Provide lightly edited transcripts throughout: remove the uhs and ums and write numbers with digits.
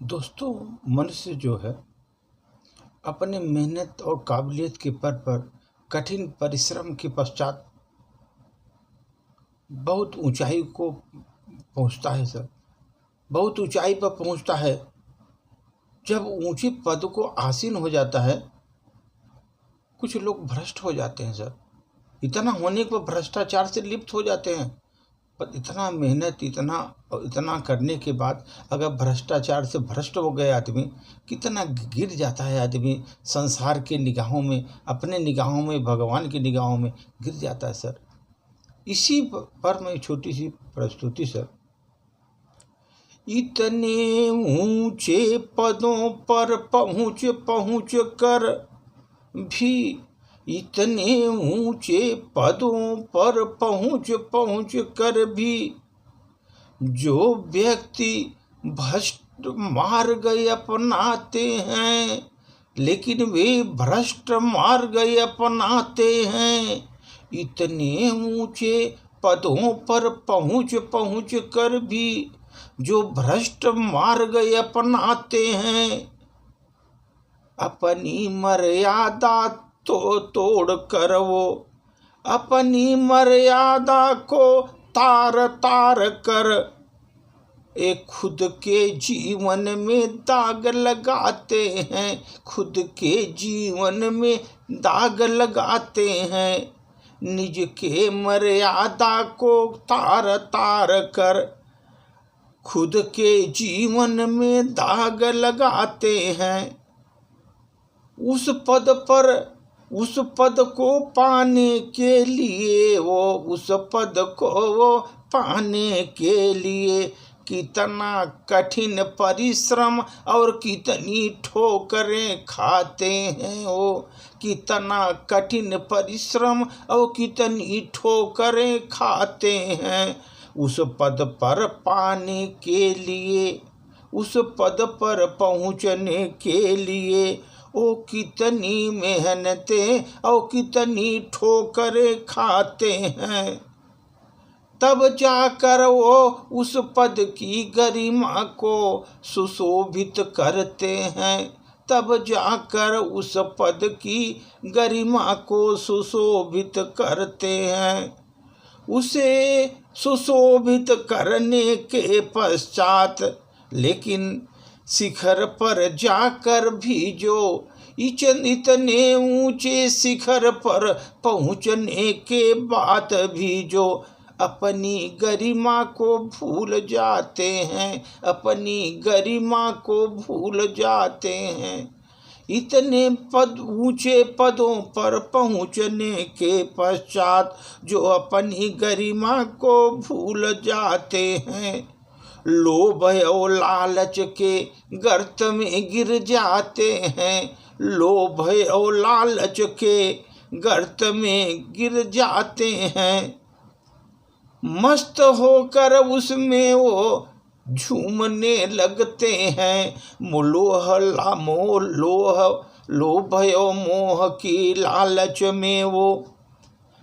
दोस्तों, मनुष्य जो है अपने मेहनत और काबिलियत के बल पर कठिन परिश्रम के पश्चात बहुत ऊंचाई को पहुंचता है सर। बहुत ऊंचाई पर पहुंचता है। जब ऊंचे पद को आसीन हो जाता है, कुछ लोग भ्रष्ट हो जाते हैं सर। इतना होने पर भ्रष्टाचार से लिप्त हो जाते हैं। पर इतना मेहनत इतना करने के बाद अगर भ्रष्टाचार से भ्रष्ट हो गए आदमी, कितना गिर जाता है आदमी संसार के निगाहों में, अपने निगाहों में, भगवान की निगाहों में गिर जाता है सर। इसी पर मैं छोटी सी प्रस्तुति सर। इतने ऊंचे पदों पर पहुंच कर भी, इतने ऊंचे पदों पर पहुंच कर भी जो व्यक्ति भ्रष्ट मार्ग अपनाते हैं, लेकिन वे भ्रष्ट मार्ग अपनाते हैं। इतने ऊंचे पदों पर पहुंच कर भी जो भ्रष्ट मार्ग अपनाते हैं, अपनी मर्यादा तो तोड़ कर वो अपनी मर्यादा को तार कर एक खुद के जीवन में दाग लगाते हैं। खुद के जीवन में दाग लगाते हैं। निज के मर्यादा को तार कर खुद के जीवन में दाग लगाते हैं। उस पद को पाने के लिए वो पाने के लिए कितना कठिन परिश्रम और कितनी ठोकरें खाते हैं वो। कितना कठिन परिश्रम और कितनी ठोकरें खाते हैं उस पद पर पाने के लिए, उस पद पर पहुंचने के लिए। वो कितनी मेहनतें और कितनी ठोकरें खाते हैं, तब जाकर वो उस पद की गरिमा को सुशोभित करते हैं। तब जाकर उस पद की गरिमा को सुशोभित करते हैं। उसे सुशोभित करने के पश्चात लेकिन शिखर पर जाकर भी जो इतने ऊंचे शिखर पर पहुंचने के बाद भी जो अपनी गरिमा को भूल जाते हैं, अपनी गरिमा को भूल जाते हैं। इतने ऊंचे पदों पर पहुंचने के पश्चात जो अपनी गरिमा को भूल जाते हैं, लोभ और लालच के गर्त में गिर जाते हैं। लोभ और लालच के गर्त में गिर जाते हैं। मस्त होकर उसमें वो झूमने लगते हैं। लोभ और मोह की लालच में वो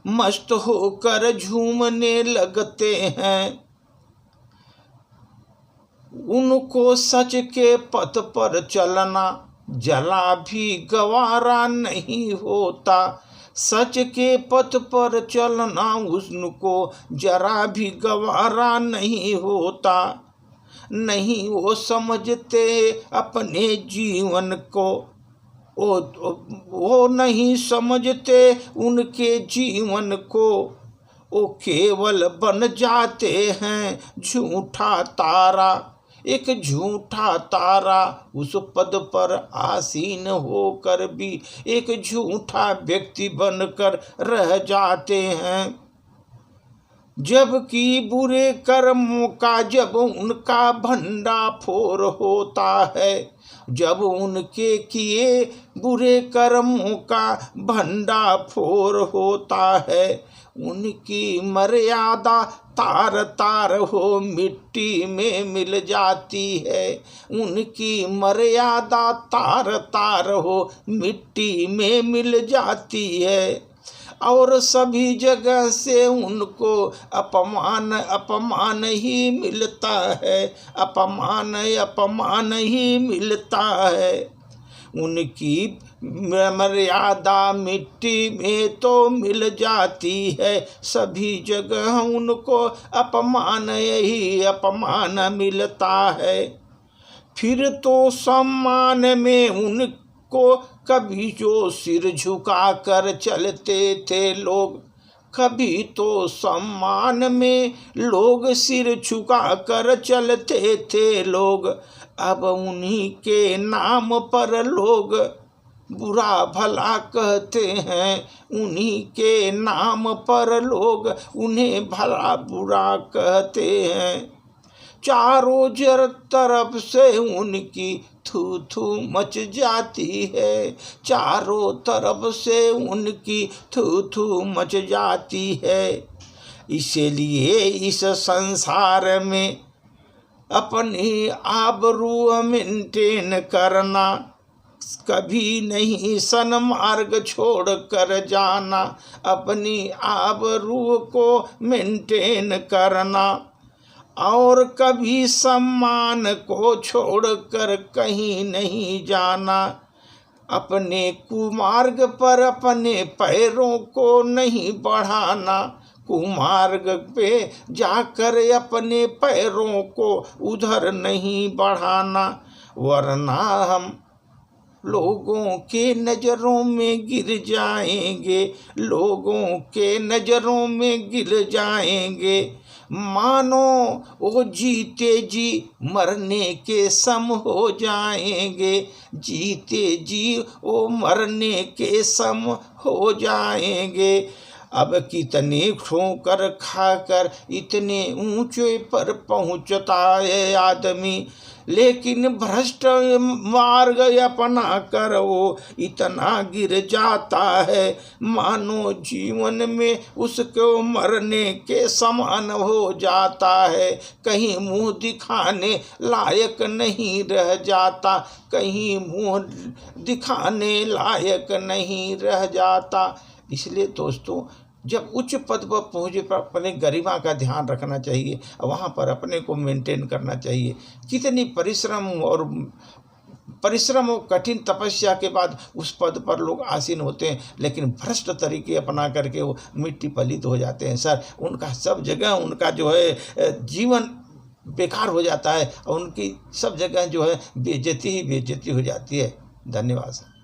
मस्त होकर झूमने लगते हैं। उनको सच के पथ पर चलना जरा भी गवारा नहीं होता। सच के पथ पर चलना उनको जरा भी गवारा नहीं होता। नहीं वो समझते अपने जीवन को, वो नहीं समझते उनके जीवन को। वो केवल बन जाते हैं झूठा तारा, एक झूठा तारा। उस पद पर आसीन होकर भी एक झूठा व्यक्ति बनकर रह जाते हैं। जबकि बुरे कर्मों का जब उनका भंडाफोड़ होता है, जब उनके किए बुरे कर्मों का भंडाफोड़ होता है, उनकी मर्यादा तार हो मिट्टी में मिल जाती है। उनकी मर्यादा तार हो मिट्टी में मिल जाती है। और सभी जगह से उनको अपमान अपमान ही मिलता है, अपमान अपमान ही मिलता है। उनकी मर्यादा मिट्टी में तो मिल जाती है, सभी जगह उनको अपमान यही अपमान मिलता है। फिर तो सम्मान में उनको कभी जो सिर झुका कर चलते थे लोग, कभी तो सम्मान में लोग सिर झुका कर चलते थे लोग, अब उन्हीं के नाम पर लोग बुरा भला कहते हैं, उन्हीं के नाम पर लोग उन्हें भला बुरा कहते हैं। चारों तरफ से उनकी थू थू मच जाती है, चारों तरफ से उनकी थू थू मच जाती है। इसलिए इस संसार में अपनी आबरू मेंटेन करना, कभी नहीं सन्मार्ग छोड़ कर जाना, अपनी आबरू को मेंटेन करना और कभी सम्मान को छोड़कर कहीं नहीं जाना। अपने कुमार्ग पर अपने पैरों को नहीं बढ़ाना, कुमार्ग पे जाकर अपने पैरों को उधर नहीं बढ़ाना, वरना हम लोगों के नज़रों में गिर जाएंगे, लोगों के नज़रों में गिर जाएंगे। मानो वो जीते जी मरने के सम हो जाएंगे, जीते जी वो मरने के सम हो जाएंगे। अब कितने ठोकर खाकर इतने ऊंचे पर पहुंचता है आदमी, लेकिन भ्रष्ट मार्ग अपना कर वो इतना गिर जाता है, मानो जीवन में उसको मरने के समान हो जाता है। कहीं मुंह दिखाने लायक नहीं रह जाता, कहीं मुंह दिखाने लायक नहीं रह जाता। इसलिए दोस्तों, जब उच्च पद पर पहुँचे पर अपने गरिमा का ध्यान रखना चाहिए, वहाँ पर अपने को मेंटेन करना चाहिए। कितनी परिश्रम और कठिन तपस्या के बाद उस पद पर लोग आसीन होते हैं, लेकिन भ्रष्ट तरीके अपना करके वो मिट्टी पलित हो जाते हैं सर। उनका सब जगह उनका जो है जीवन बेकार हो जाता है और उनकी सब जगह जो है बेइज्जती ही बेइज्जती हो जाती है। धन्यवाद सर।